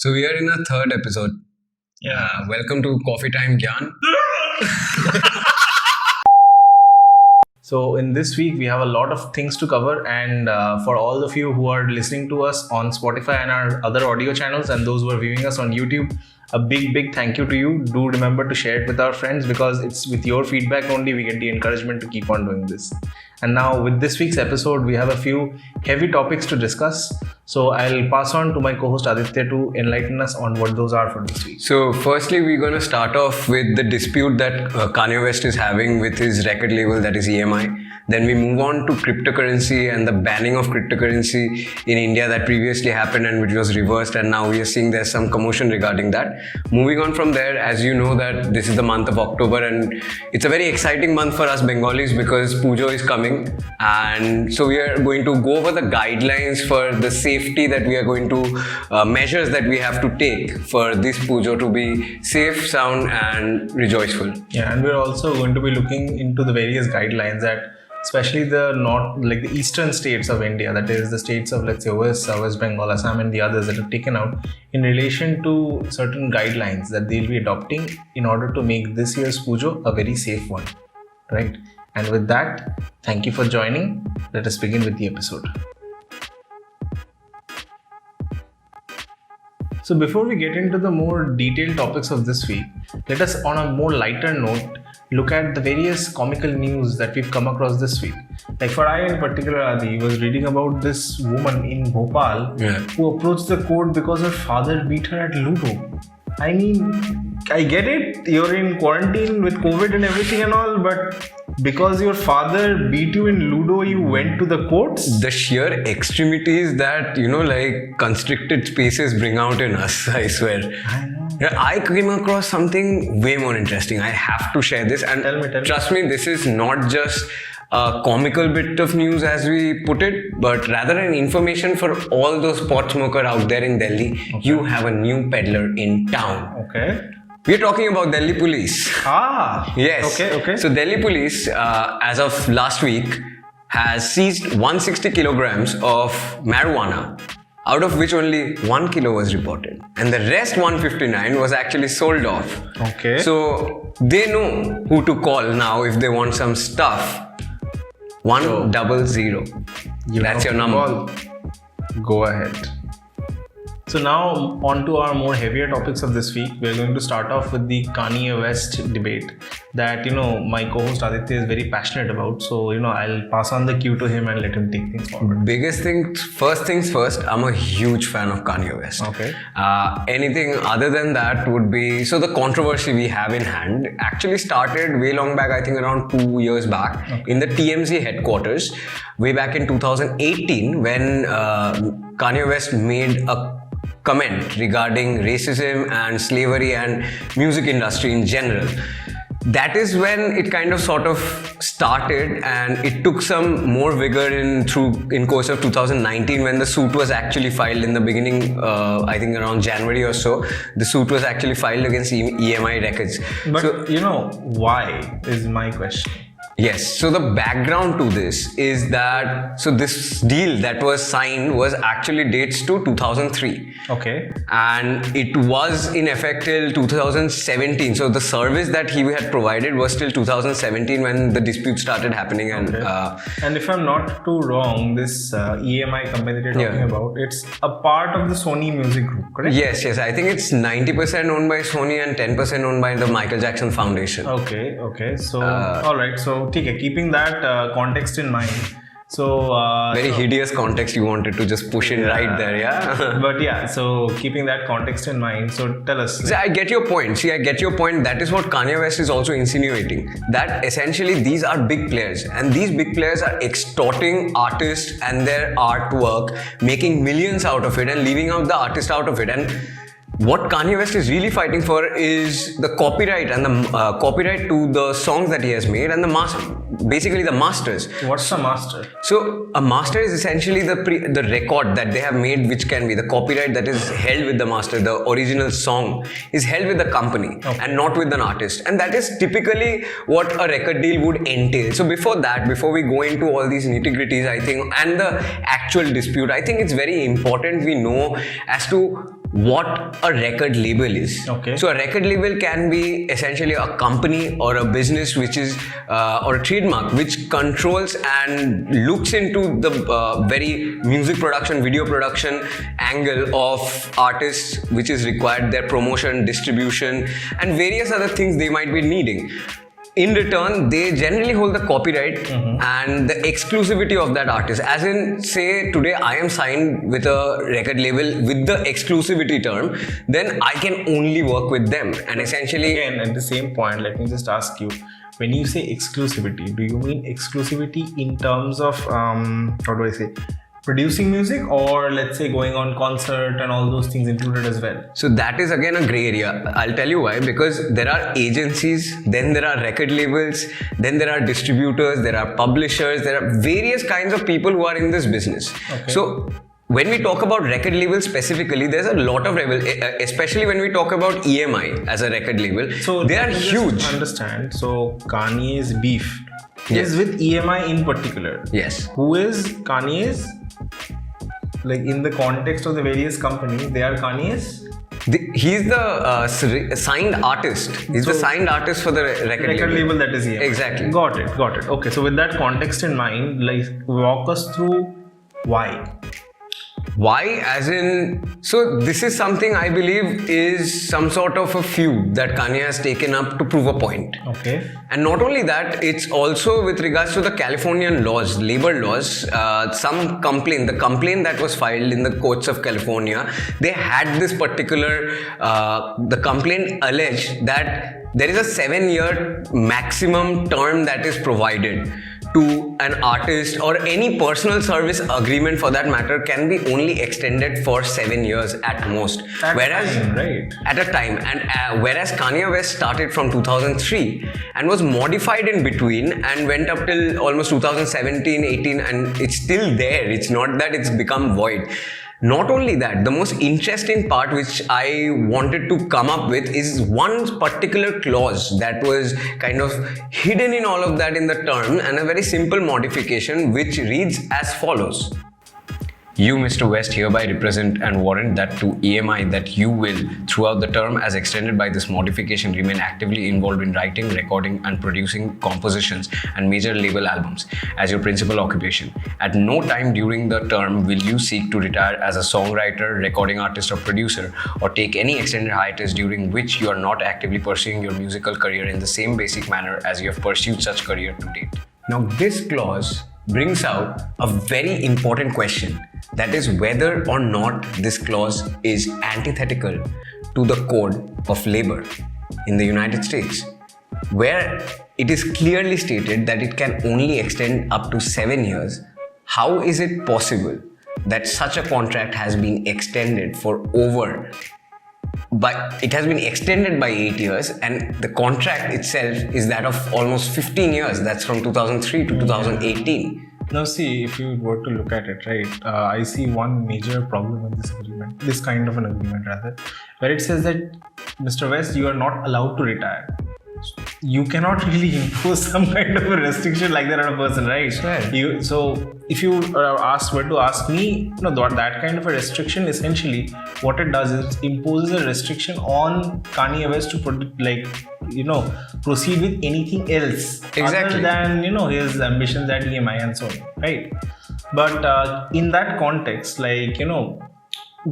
So we are in our third episode. Yeah. Welcome to Coffee Time Gyan. So in this week, we have a lot of things to cover, and for all of you who are listening to us on Spotify and our other audio channels, and those who are viewing us on YouTube, a big thank you to you. Do remember to share it with our friends, because it's with your feedback only we get the encouragement to keep on doing this. And now with this week's episode, we have a few heavy topics to discuss. So I'll pass on to my co-host Aditya to enlighten us on what those are for this week. So firstly, we're going to start off with the dispute that Kanye West is having with his record label, that is EMI. Then we move on to cryptocurrency and the banning of cryptocurrency in India that previously happened and which was reversed, and now we are seeing there's some commotion regarding that. Moving on from there, as you know that this is the month of October, and it's a very exciting month for us Bengalis because Puja is coming, and so we are going to go over the guidelines for the safety that we are going to measures that we have to take for this Puja to be safe, sound and rejoiceful. Yeah, and we're also going to be looking into the various guidelines that especially the eastern states of India, that is the states of, let's say, West Bengal, Assam and the others that have taken out in relation to certain guidelines that they'll be adopting in order to make this year's Puja a very safe one, right? And with that, thank you for joining. Let us begin with the episode. So before we get into the more detailed topics of this week, let us, on a more lighter note, look at the various comical news that we've come across this week. Like for I in particular, Adi, was reading about this woman in Bhopal who approached the court because her father beat her at Ludo. I mean, I get it, you're in quarantine with COVID and everything and all, but because your father beat you in Ludo, you went to the courts? The sheer extremities that, like constricted spaces bring out in us, I swear. I know. I came across something way more interesting. I have to share this, and Tell me. Trust me, this is not just a comical bit of news as we put it, but rather an information for all those pot smoker out there in Delhi. Okay. You have a new peddler in town. Okay. We're talking about Delhi police. Yes. Okay. So Delhi police, as of last week, has seized 160 kilograms of marijuana, out of which only 1 kilo was reported. And the rest 159 was actually sold off. Okay. So they know who to call now if they want some stuff. 100. That's your number. Call. Go ahead. So now on to our more heavier topics of this week. We're going to start off with the Kanye West debate that, my co-host Aditya is very passionate about. So, I'll pass on the cue to him and let him take things forward. First things first, I'm a huge fan of Kanye West. Okay. Anything other than that would be, so the controversy we have in hand actually started way long back, I think around 2 years back, in the TMZ headquarters, way back in 2018 when Kanye West made a comment regarding racism and slavery and music industry in general. That is when it kind of sort of started, and it took some more vigor in course of 2019 when the suit was actually filed in the beginning, I think around January or so. The suit was actually filed against EMI Records. But why is my question. Yes, so the background to this is that, so this deal that was signed was actually dates to 2003. Okay. And it was in effect till 2017. So the service that he had provided was till 2017 when the dispute started happening. And and if I'm not too wrong, this EMI company that you're talking about, it's a part of the Sony Music Group, correct? Yes. I think it's 90% owned by Sony and 10% owned by the Michael Jackson Foundation. Okay. So, alright. So, keeping that context in mind, so very hideous context you wanted to just push in right there, yeah. But yeah, so keeping that context in mind, so tell us. See, I get your point. That is what Kanye West is also insinuating, that essentially these are big players, and these big players are extorting artists and their artwork, making millions out of it and leaving out the artist out of it. And what Kanye West is really fighting for is the copyright and the copyright to the songs that he has made and basically the masters. What's a master? So a master is essentially the record that they have made, which can be the copyright that is held with the master. The original song is held with the company and not with an artist, and that is typically what a record deal would entail. So before we go into all these nitty-gritties, I think, and the actual dispute, I think it's very important we know as to what a record label is. Okay. So a record label can be essentially a company or a business which is or a trademark which controls and looks into the very music production, video production angle of artists, which is required, their promotion, distribution, and various other things they might be needing. In return, they generally hold the copyright and the exclusivity of that artist. As in, say, today I am signed with a record label with the exclusivity term, then I can only work with them. And essentially... Again, at the same point, let me just ask you, when you say exclusivity, do you mean exclusivity in terms of, producing music, or let's say going on concert and all those things included as well? So that is again a grey area. I'll tell you why. Because there are agencies, then there are record labels, then there are distributors, there are publishers, there are various kinds of people who are in this business. Okay. So when we talk about record labels specifically, there's a lot of especially when we talk about EMI as a record label. So they are huge. Understand. So Kanye's beef Yes. is with EMI in particular. Yes. Who is Kanye's? Like in the context of the various companies, they are Kanye's? He's the signed artist. He's the signed artist for the record label that is EMI. Exactly. Got it. Okay, so with that context in mind, like walk us through why. Why? As in, so this is something I believe is some sort of a feud that Kanye has taken up to prove a point. Okay. And not only that, it's also with regards to the Californian laws, labor laws, the complaint that was filed in the courts of California, they had this particular, the complaint alleged that there is a 7-year maximum term that is provided to an artist, or any personal service agreement for that matter can be only extended for 7 years at most. At a time. And whereas Kanye West started from 2003 and was modified in between and went up till almost 2017, 18, and it's still there. It's not that it's become void. Not only that, the most interesting part which I wanted to come up with is one particular clause that was kind of hidden in all of that in the term, and a very simple modification which reads as follows. You, Mr. West, hereby represent and warrant that to EMI that you will, throughout the term as extended by this modification, remain actively involved in writing, recording, and producing compositions and major label albums as your principal occupation. At no time during the term will you seek to retire as a songwriter, recording artist, or producer, or take any extended hiatus during which you are not actively pursuing your musical career in the same basic manner as you have pursued such career to date. Now, this clause brings out a very important question, that is whether or not this clause is antithetical to the code of labor in the United States, where it is clearly stated that it can only extend up to 7 years. How is it possible that such a contract has been extended for it has been extended by 8 years, and the contract itself is that of almost 15 years. That's from 2003 to 2018. Now see, if you were to look at it, right, I see one major problem with this agreement, this kind of an agreement rather, where it says that Mr. West, you are not allowed to retire. You cannot really impose some kind of a restriction like that on a person, right? Right. So if you were to ask me, that kind of a restriction, essentially what it does is it imposes a restriction on Kanye West to proceed with anything else other than his ambitions at EMI and so on, right? But in that context,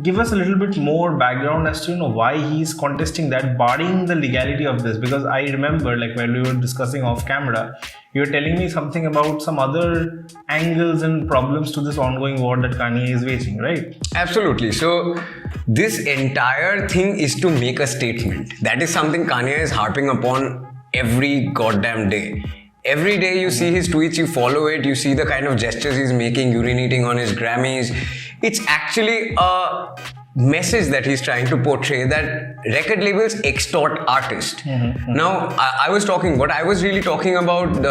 give us a little bit more background as to why he's contesting that, barring the legality of this. Because I remember, when we were discussing off camera, you were telling me something about some other angles and problems to this ongoing war that Kanye is waging, right? Absolutely. So this entire thing is to make a statement. That is something Kanye is harping upon every goddamn day. Every day you see his tweets, you follow it, you see the kind of gestures he's making, urinating on his Grammys. It's actually a message that he's trying to portray, that record labels extort artists. Now, what I was really talking about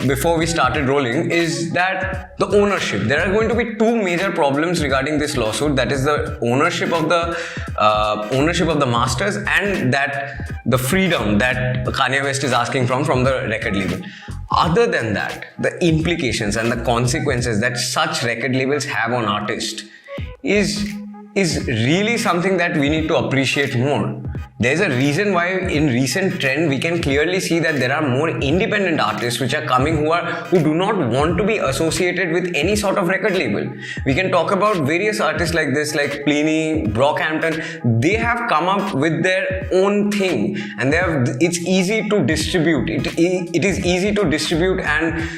before we started rolling is that the ownership. There are going to be two major problems regarding this lawsuit. That is the ownership of the masters, and that the freedom that Kanye West is asking from the record label. Other than that, the implications and the consequences that such record labels have on artists is is really something that we need to appreciate more. There's a reason why in recent trend we can clearly see that there are more independent artists which are coming who do not want to be associated with any sort of record label. We can talk about various artists like this, like Pliny, Brockhampton. They have come up with their own thing, and it's easy to distribute. It is easy to distribute and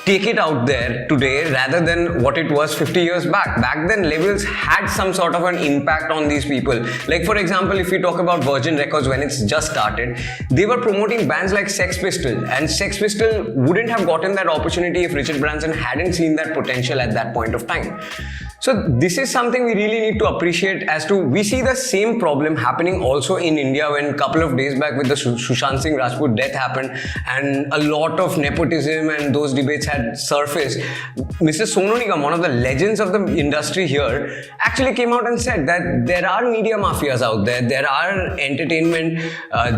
take it out there today rather than what it was 50 years back. Back then, labels had some sort of an impact on these people. Like, for example, if we talk about Virgin Records when it's just started, they were promoting bands like Sex Pistols, and Sex Pistols wouldn't have gotten that opportunity if Richard Branson hadn't seen that potential at that point of time. So this is something we really need to appreciate we see the same problem happening also in India when a couple of days back with the Sushant Singh Rajput death happened and a lot of nepotism and those debates had surfaced. Mr. Sonu Nigam, one of the legends of the industry here, actually came out and said that there are media mafias out there, there are entertainment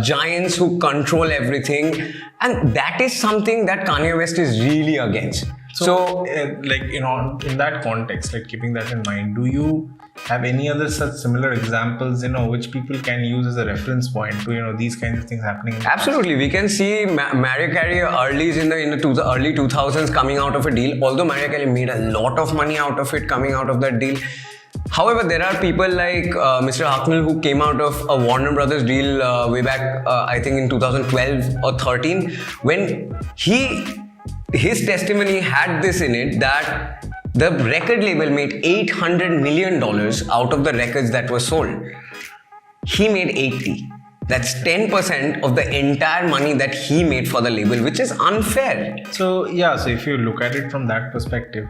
giants who control everything, and that is something that Kanye West is really against. So, in that context, like keeping that in mind, do you have any other such similar examples, which people can use as a reference point to, these kinds of things happening? Absolutely. We can see Mariah Carey early in the early 2000s coming out of a deal, although Mariah Carey made a lot of money out of it coming out of that deal. However, there are people like Mr. Hucknall who came out of a Warner Brothers deal way back, I think in 2012 or 13, when his testimony had this in it that the record label made $800 million out of the records that were sold. He made 80. That's 10% of the entire money that he made for the label, which is unfair. So if you look at it from that perspective,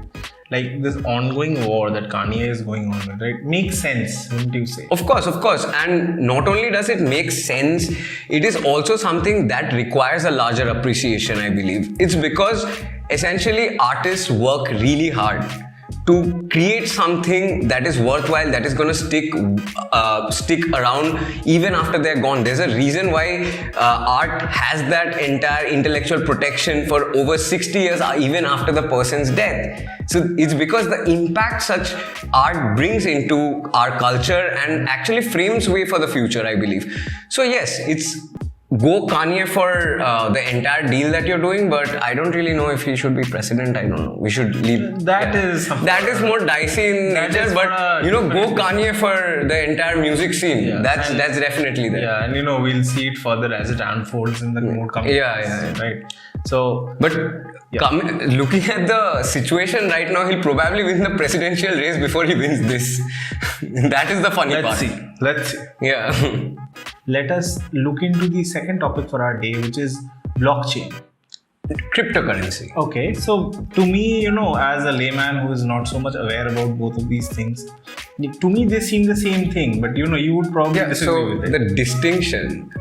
like this ongoing war that Kanye is going on with, right, makes sense, wouldn't you say? Of course. And not only does it make sense, it is also something that requires a larger appreciation, I believe. It's because essentially artists work really hard to create something that is worthwhile, that is going to stick around even after they're gone. There's a reason why art has that entire intellectual protection for over 60 years, even after the person's death. So it's because the impact such art brings into our culture and actually frames way for the future, I believe. So yes, it's go Kanye for the entire deal that you're doing, but I don't really know if he should be president. I don't know. We should leave. That is more dicey in nature, but go Kanye for the entire music scene. Yeah. That's definitely there. Yeah, and we'll see it further as it unfolds in the more coming years, right? So, but looking at the situation right now, he'll probably win the presidential race before he wins this. That is the funny part. Let's see. Yeah. Let us look into the second topic for our day, which is blockchain. Cryptocurrency. Okay, so to me, as a layman who is not so much aware about both of these things, to me they seem the same thing, but you would probably disagree with it. The distinction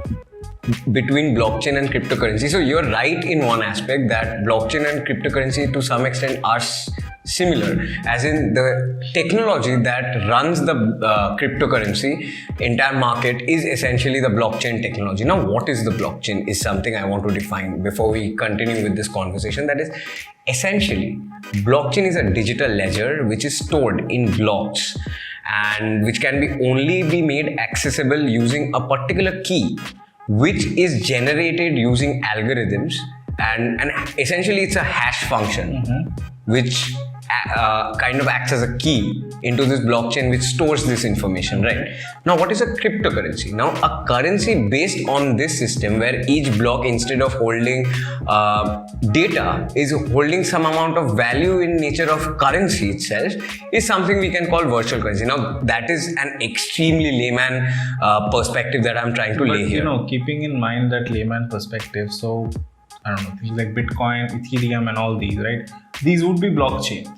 between blockchain and cryptocurrency. So you're right in one aspect that blockchain and cryptocurrency to some extent are similar, as in the technology that runs the cryptocurrency entire market is essentially the blockchain technology. Now, what is the blockchain is something I want to define before we continue with this conversation. That is, essentially, blockchain is a digital ledger which is stored in blocks and which can only be made accessible using a particular key, which is generated using algorithms, and essentially it's a hash function, which kind of acts as a key into this blockchain which stores this information, right? Now, what is a cryptocurrency? Now, a currency based on this system where each block, instead of holding data, is holding some amount of value in nature of currency itself, is something we can call virtual currency. Now, that is an extremely layman perspective that I'm trying to lay here. Keeping in mind that layman perspective, so I don't know, things like Bitcoin, Ethereum and all these, right? These would be blockchain.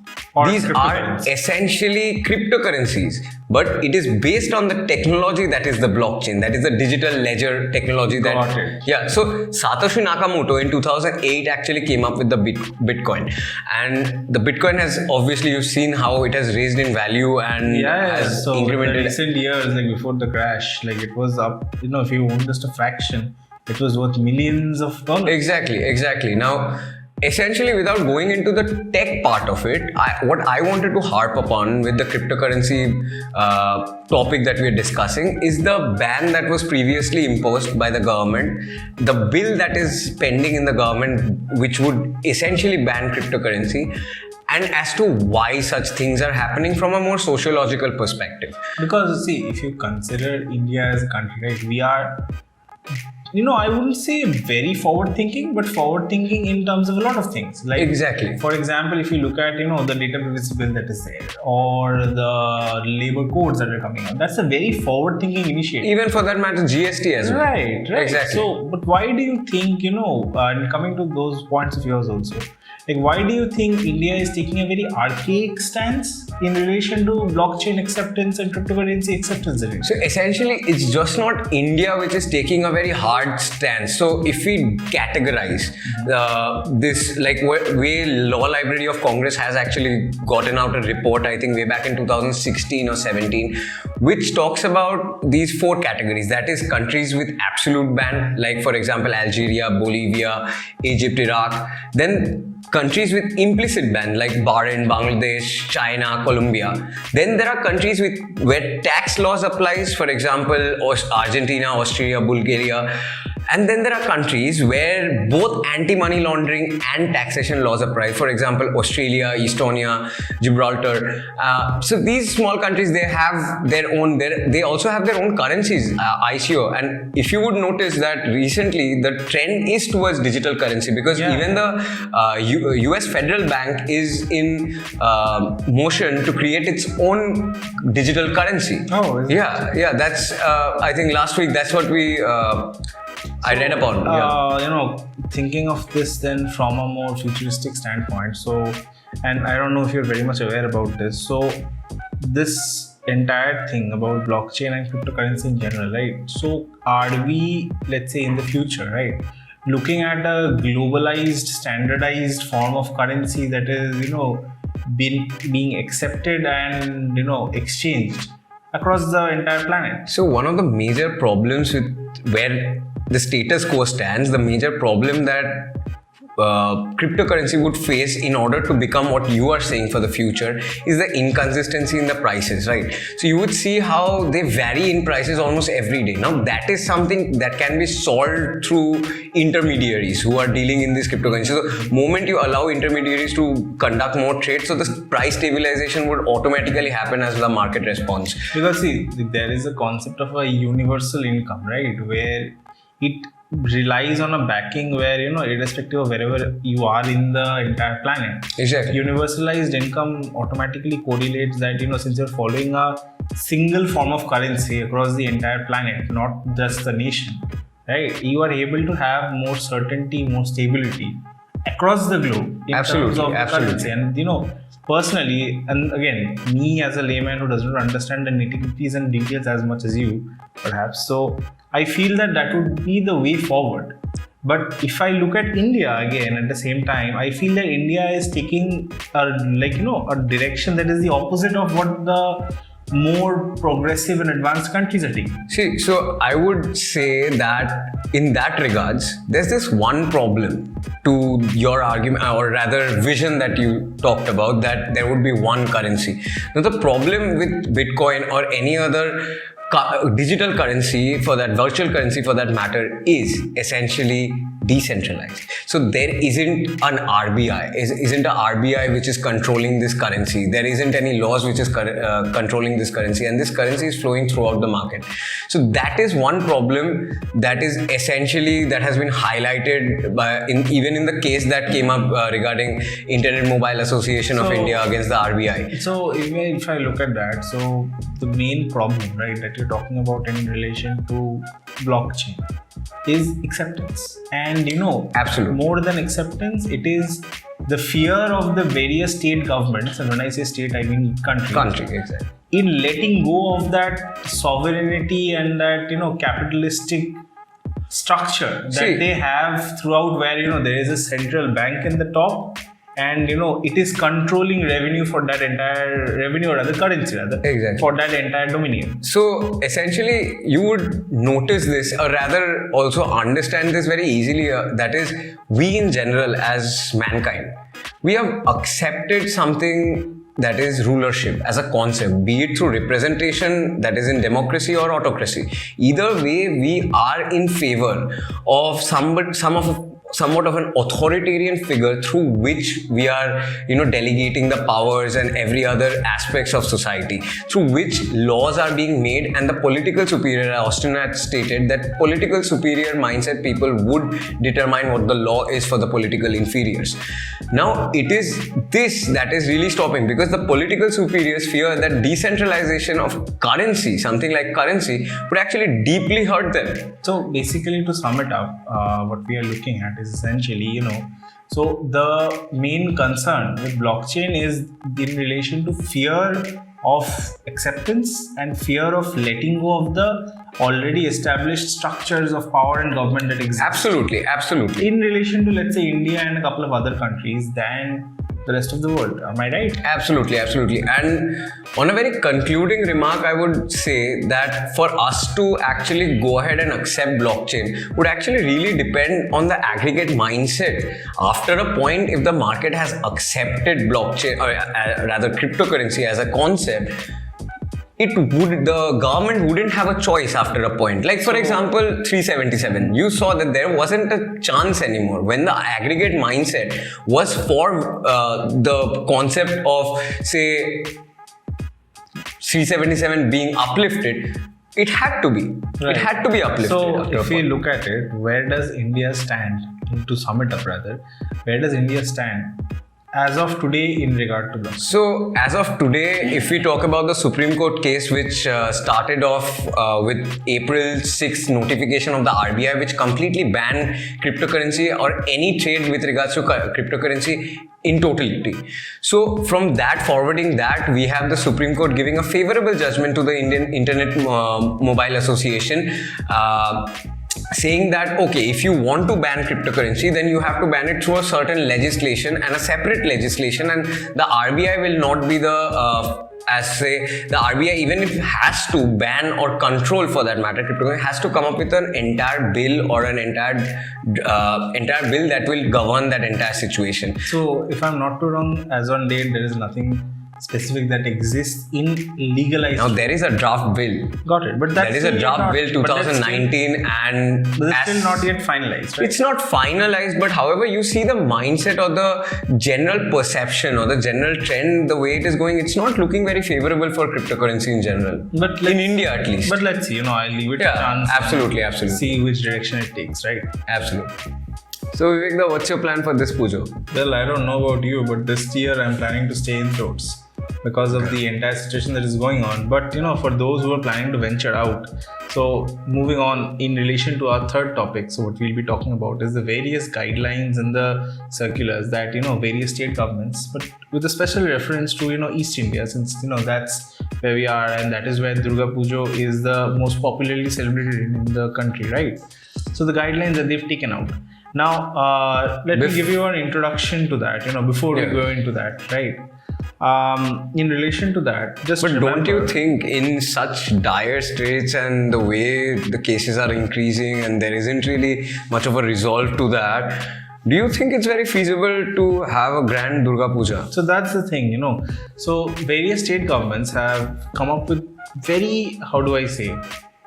These are essentially cryptocurrencies, but it is based on the technology that is the blockchain, that is the digital ledger technology. Got it. Yeah, so Satoshi Nakamoto in 2008 actually came up with the Bitcoin, and the Bitcoin has, obviously you've seen how it has raised in value and has so incremented. In the recent years, like before the crash, like it was up, if you own just a fraction, it was worth millions of dollars. Exactly. Now, essentially, without going into the tech part of it, what I wanted to harp upon with the cryptocurrency topic that we're discussing is the ban that was previously imposed by the government, the bill that is pending in the government, which would essentially ban cryptocurrency, and as to why such things are happening from a more sociological perspective. Because see, if you consider India as a country, right, we are, I wouldn't say very forward thinking, but forward thinking in terms of a lot of things. Like, Exactly. for example, if you look at, the data privacy bill that is there, or the labor codes that are coming out, that's a very forward thinking initiative. Even for that matter, GST as well. Right. Exactly. So, but why do you think, and coming to those points of yours also, like, why do you think India is taking a very archaic stance in relation to blockchain acceptance and cryptocurrency acceptance? So essentially, it's just not India which is taking a very hard stance. So if we categorize this, like way Law Library of Congress has actually gotten out a report, I think way back in 2016 or 17, which talks about these 4 categories. That is countries with absolute ban, like for example, Algeria, Bolivia, Egypt, Iraq. Then countries with implicit ban like Bahrain, Bangladesh, China, Colombia. Then there are countries where tax laws applies, for example, Argentina, Austria, Bulgaria. And then there are countries where both anti-money laundering and taxation laws apply. For example, Australia, Estonia, Gibraltar. So these small countries, they have their own. They also have their own currencies, ICO. And if you would notice that recently the trend is towards digital currency, because even the US Federal Bank is in motion to create its own digital currency. Oh, is it? Yeah. That's I think last week. That's what I read about. Thinking of this then from a more futuristic standpoint. So, and I don't know if you're very much aware about this. So, this entire thing about blockchain and cryptocurrency in general, right? So, are we, let's say in the future, right, looking at a globalized, standardized form of currency that is, being accepted and, exchanged across the entire planet? So one of the major problems with where the status quo stands, the major problem that cryptocurrency would face in order to become what you are saying for the future is the inconsistency in the prices, right? So you would see how they vary in prices almost every day. Now that is something that can be solved through intermediaries who are dealing in this cryptocurrency. So the moment you allow intermediaries to conduct more trades, so the price stabilization would automatically happen as the market responds. Because see, there is a concept of a universal income, right, where it relies on a backing where, irrespective of wherever you are in the entire planet. Exactly. Universalized income automatically correlates that, since you're following a single form of currency across the entire planet, not just the nation, right? You are able to have more certainty, more stability across the globe in terms of the currency. And, personally, and again, me as a layman who does not understand the nitty-gritties and details as much as you, perhaps, so I feel that would be the way forward. But if I look at India again at the same time, I feel that India is taking a direction that is the opposite of what the more progressive and advanced countries are taking. See, so I would say that in that regards, there's this one problem to your argument, or rather vision that you talked about, that there would be one currency. Now the problem with Bitcoin or any other digital currency, for that virtual currency for that matter, is essentially decentralized. So there isn't an RBI, isn't a RBI which is controlling this currency. There isn't any laws which is controlling this currency, and this currency is flowing throughout the market. So that is one problem that is essentially, that has been highlighted by even in the case that came up regarding Internet Mobile Association of India against the RBI. So if I look at that, so the main problem, right, that you're talking about in relation to blockchain is acceptance. And absolutely, more than acceptance, it is the fear of the various state governments, and when I say state, I mean country, exactly, in letting go of that sovereignty and that capitalistic structure that they have throughout, where there is a central bank in the top, and it is controlling revenue for that entire revenue, or rather currency rather, Exactly. for that entire dominion. So essentially, you would notice this, or rather also understand this very easily. That is, we in general, as mankind, we have accepted something that is rulership as a concept, be it through representation, that is in democracy or autocracy. Either way, we are in favor of somewhat of an authoritarian figure through which we are delegating the powers and every other aspects of society, through which laws are being made, and the political superior, Austin had stated that political superior mindset people would determine what the law is for the political inferiors. Now it is this that is really stopping, because the political superiors fear that decentralization of currency, something like currency, would actually deeply hurt them. So basically, to sum it up, what we are looking at is essentially, so the main concern with blockchain is in relation to fear of acceptance and fear of letting go of the already established structures of power and government that exist. Absolutely. In relation to, let's say, India and a couple of other countries than the rest of the world. Am I right? Absolutely. And on a very concluding remark, I would say that for us to actually go ahead and accept blockchain would actually really depend on the aggregate mindset. After a point, if the market has accepted blockchain, or rather cryptocurrency as a concept, the government wouldn't have a choice after a point. Like, for example, 377, you saw that there wasn't a chance anymore. When the aggregate mindset was for the concept of, say, 377 being uplifted, it had to be. Right. It had to be uplifted. So, if we look at it, where does India stand? To sum it up rather, where does India stand as of today in regard to that? So, as of today, if we talk about the Supreme Court case, which started off with April 6th notification of the RBI, which completely banned cryptocurrency or any trade with regards to cryptocurrency in totality. So, from that, forwarding that, we have the Supreme Court giving a favorable judgment to the Indian Internet Mobile Association, saying that, okay, if you want to ban cryptocurrency, then you have to ban it through a certain legislation and a separate legislation, and the RBI will not be the the RBI, even if it has to ban or control, for that matter, cryptocurrency, has to come up with an entire bill or an entire bill that will govern that entire situation. So, if I'm not too wrong, as on date, there is nothing specific that exists in legalized. Now there is a draft bill. Got it, but there is a draft bill 2019, and it's still not yet finalized. Right? It's not finalized, but however you see the mindset or the general perception or the general trend, the way it is going, it's not looking very favorable for cryptocurrency in general. But in India at least. But let's see. I'll leave it a chance. Absolutely. See which direction it takes. Right. Absolutely. So Vivek, what's your plan for this Pujo? Well, I don't know about you, but this year I'm planning to stay indoors because of the entire situation that is going on. But for those who are planning to venture out, so moving on in relation to our third topic, so what we'll be talking about is the various guidelines and the circulars that various state governments, but with a special reference to East India, since that's where we are, and that is where Durga Puja is the most popularly celebrated in the country, right? So the guidelines that they've taken out. Now, let me give you an introduction to that, before we go into that, right? In relation to that, just but remember, don't you think in such dire straits and the way the cases are increasing and there isn't really much of a resolve to that, do you think it's very feasible to have a grand Durga Puja? So that's the thing, So various state governments have come up with very,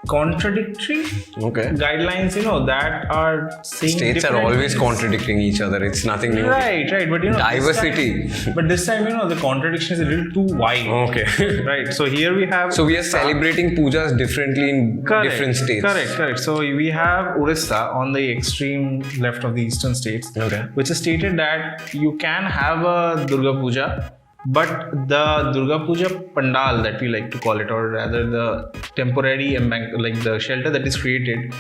contradictory guidelines, that are saying states are always contradicting each other. It's nothing new. Right. But diversity. This time, the contradiction is a little too wide. Okay. Right. So here we have. So we are celebrating pujas differently in different states. Correct. So we have Orissa on the extreme left of the eastern states, which has stated that you can have a Durga Puja, but the Durga Puja pandal that we like to call it, or rather the temporary like the shelter that is created,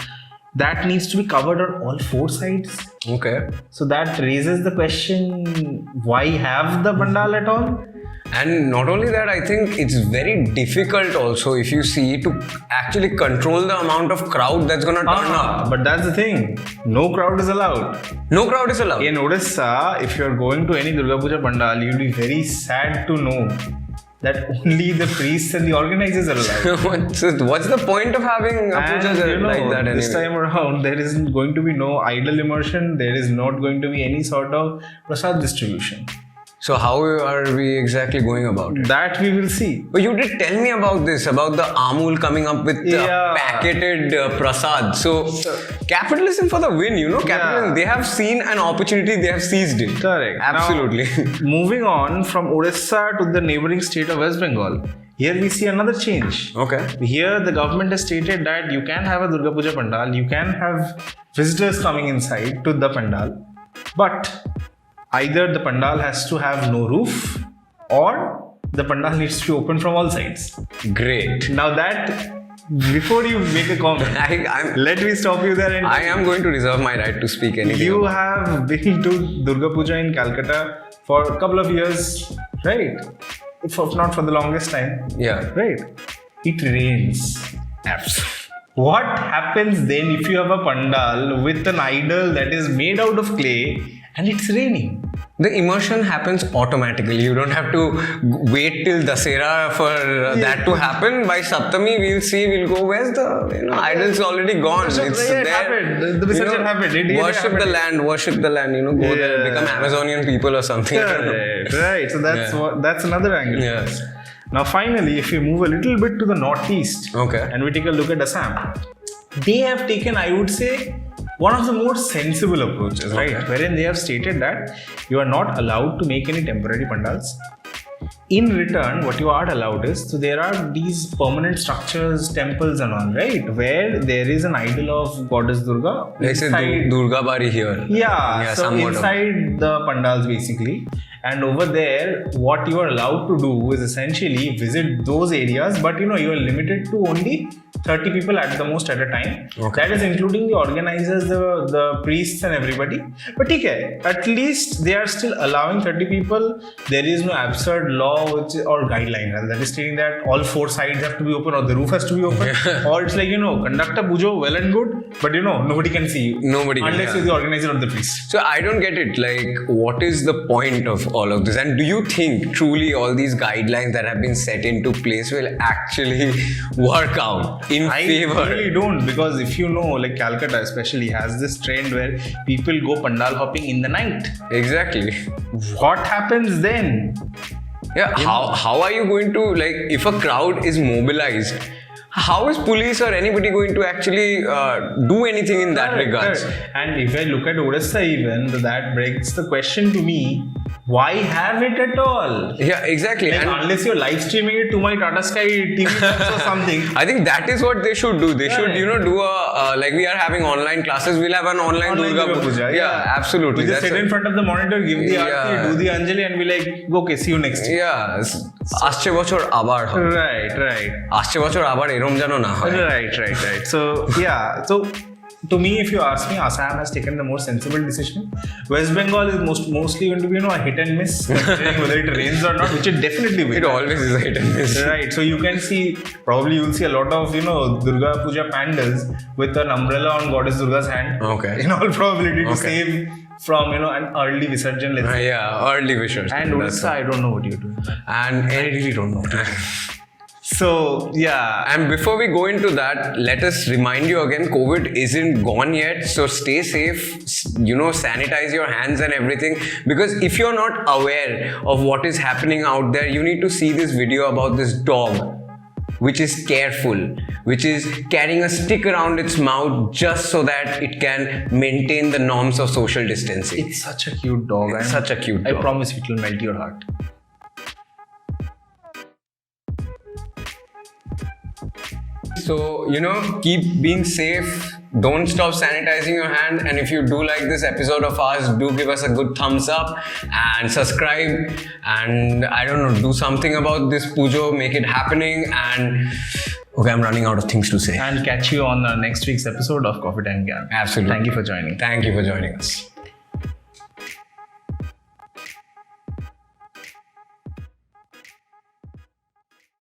that needs to be covered on all four sides. Okay. So that raises the question, why have the pandal at all? And not only that, I think it's very difficult also, if you see, to actually control the amount of crowd that's gonna turn up. But that's the thing. No crowd is allowed. No crowd is allowed. In Odisha, if you're going to any Durga Puja pandal, you'll be very sad to know that only the priests and the organizers are allowed. What's the point of having a puja like that anyway? This time around, there isn't going to be no idol immersion. There is not going to be any sort of prasad distribution. So how are we exactly going about it? That we will see. But you did tell me about this, about the Amul coming up with packeted prasad. So capitalism for the win, you know. Capitalism, they have seen an opportunity, they have seized it. Correct. Absolutely. Now, moving on from Odisha to the neighboring state of West Bengal. Here we see another change. Okay. Here the government has stated that you can have a Durga Puja pandal, you can have visitors coming inside to the pandal, but either the pandal has to have no roof or the pandal needs to be open from all sides. Great. Now that, before you make a comment, let me stop you there. And I am going to reserve my right to speak anything. You have been to Durga Puja in Calcutta for a couple of years, right? If not for the longest time. Yeah. Right. It rains. Absolutely. What happens then if you have a pandal with an idol that is made out of clay and it's raining? The immersion happens automatically. You don't have to wait till Dasera for that to happen. By Saptami, we'll see, we'll go, where's the, idol's already gone. It's there. Happened. The Visarjan happened. Worship the land, go there, become Amazonian people or something. Right. So that's another angle. Yes. Now finally, if we move a little bit to the northeast, and we take a look at Assam, they have taken, I would say, one of the more sensible approaches, right? Wherein they have stated that you are not allowed to make any temporary pandals. In return, what you are allowed is, so there are these permanent structures, temples and all, right? Where there is an idol of goddess Durga. Like say Durga Bari here. Yeah, so inside the pandals basically. And over there, what you are allowed to do is essentially visit those areas, but you are limited to only 30 people at the most at a time. That is including the organizers, the priests and everybody. But okay, at least they are still allowing 30 people. There is no absurd law or guideline that is stating that all four sides have to be open or the roof has to be open. Or it's like, conduct a pujo, well and good, but nobody can see you. Nobody can. Unless you're the organizer or the priest. So I don't get it. Like, what is the point of all of this? And do you think truly all these guidelines that have been set into place will actually work out in favor? I really don't, because if you know, like Calcutta especially has this trend where people go pandal hopping in the night. Exactly. What happens then? Yeah, how are you going to, like, if a crowd is mobilized, how is police or anybody going to actually do anything in that regards? And if I look at Odisha even, that begs the question to me, why have it at all? Yeah, exactly. Like, unless you're live streaming it to my Tata Sky TV or something. I think that is what they should do. They should, do a, like we are having online classes, we'll have an online Durga Puja. Yeah, absolutely. We just sit in front of the monitor, give the aarti, do the Anjali and be like, okay, see you next year. Yeah. আসছে বছর আবার হবে right আসছে বছর আবার এরম যেন না হয় right so to me, if you ask me, Assam has taken the more sensible decision. West Bengal is mostly going to be a hit and miss, whether it rains or not, which it definitely will. It always is a hit and miss. Right. So you can see, probably you'll see a lot of Durga Puja pandals with an umbrella on Goddess Durga's hand. Okay. In all probability to save from an early Visarjan. Early Visarjan. And Odisha, I don't know what you're doing. And I really don't know. So, yeah. And before we go into that, let us remind you again, COVID isn't gone yet. So stay safe, sanitize your hands and everything. Because if you're not aware of what is happening out there, you need to see this video about this dog, which is careful, which is carrying a stick around its mouth just so that it can maintain the norms of social distancing. It's such a cute dog. Such a cute dog. I promise it will melt your heart. So, keep being safe. Don't stop sanitizing your hand. And if you do like this episode of ours, do give us a good thumbs up and subscribe. And I don't know, do something about this pujo, make it happening. And okay, I'm running out of things to say. And catch you on next week's episode of Coffee Time Gang. Absolutely. Thank you for joining. Thank you for joining us.